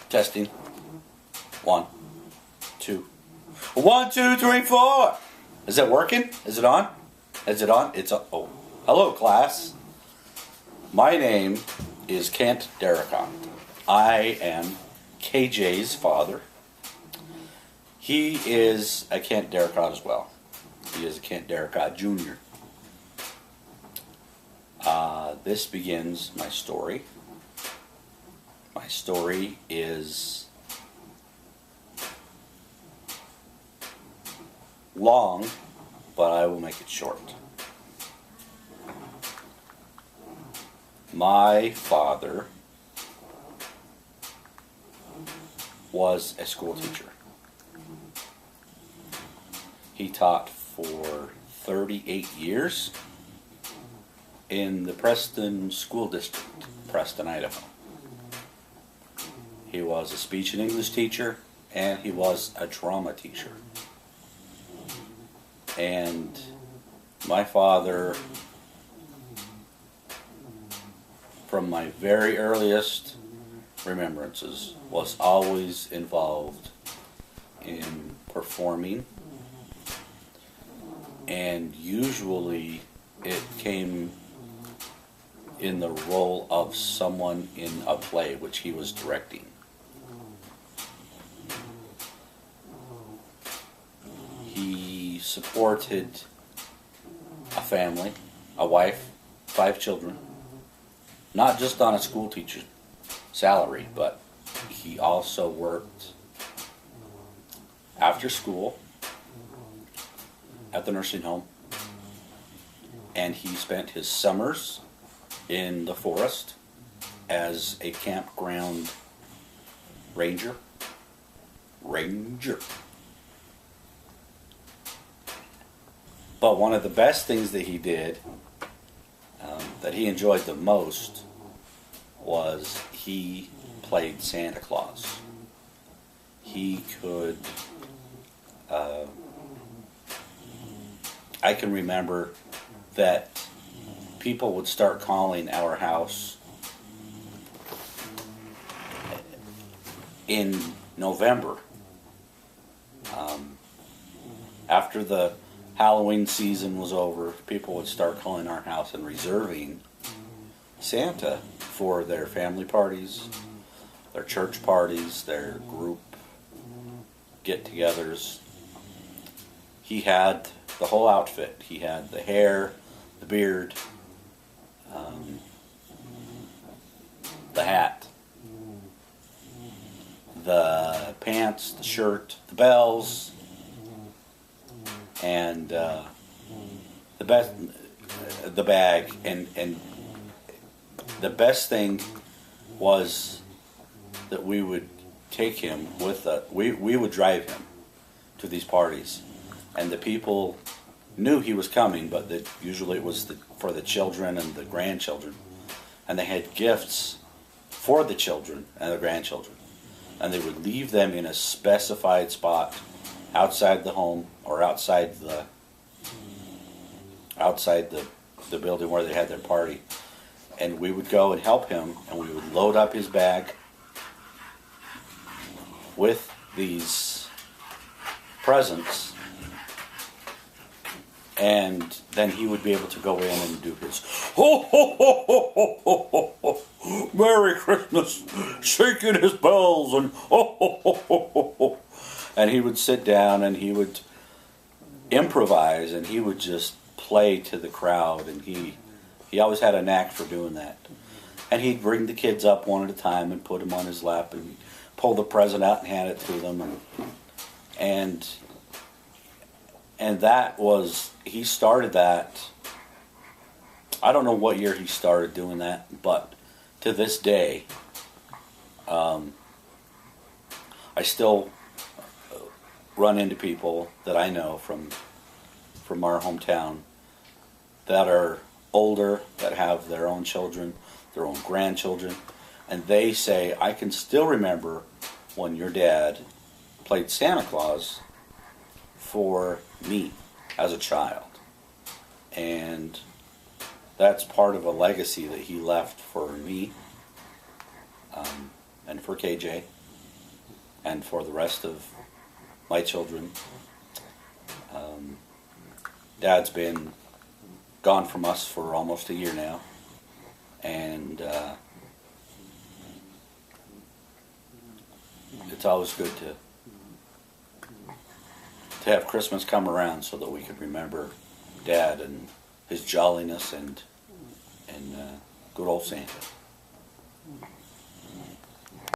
Testing. 1, 2. 1, 2, 3, 4. Is it working? Is it on? Is it on? It's on. Oh, hello, class. My name is Kent Derricott. I am KJ's father. He is a Kent Derricott as well. He is a Kent Derricott Jr. This begins my story. My story is long, but I will make it short. My father was a school teacher. He taught for 38 years in the Preston School District, Preston, Idaho. He was a speech and English teacher, and he was a drama teacher. And my father, from my very earliest remembrances, was always involved in performing, and usually it came in the role of someone in a play which he was directing. He supported a family, a wife, 5 children, not just on a school teacher's salary, but he also worked after school at the nursing home, and he spent his summers in the forest as a campground ranger. But one of the best things that he did, that he enjoyed the most, was he played Santa Claus. He could, I can remember that people would start calling our house in November. After the Halloween season was over, people would start calling our house and reserving Santa for their family parties, their church parties, their group get-togethers. He had the whole outfit. He had the hair, the beard, the hat, the pants, the shirt, the bells, and the bag, and the best thing was that we would take him with us. We would drive him to these parties, and the people knew he was coming, but that usually it was for the children and the grandchildren, and they had gifts for the children and the grandchildren, and they would leave them in a specified spot outside the home or outside the building where they had their party, and we would go and help him, and we would load up his bag with these presents, and then he would be able to go in and do his ho ho ho ho ho ho ho ho, Merry Christmas, shaking his bells, and ho ho ho ho ho ho. And he would sit down and he would improvise, and he would just play to the crowd, and he always had a knack for doing that. And he'd bring the kids up one at a time and put them on his lap and pull the present out and hand it to them, and that was, he started that, I don't know what year he started doing that, but to this day, I still run into people that I know from our hometown that are older, that have their own children, their own grandchildren, and they say, I can still remember when your dad played Santa Claus for me as a child. And that's part of a legacy that he left for me, and for KJ, and for the rest of my children. Dad's been gone from us for almost a year now, and it's always good to have Christmas come around so that we could remember Dad and his jolliness and good old Santa.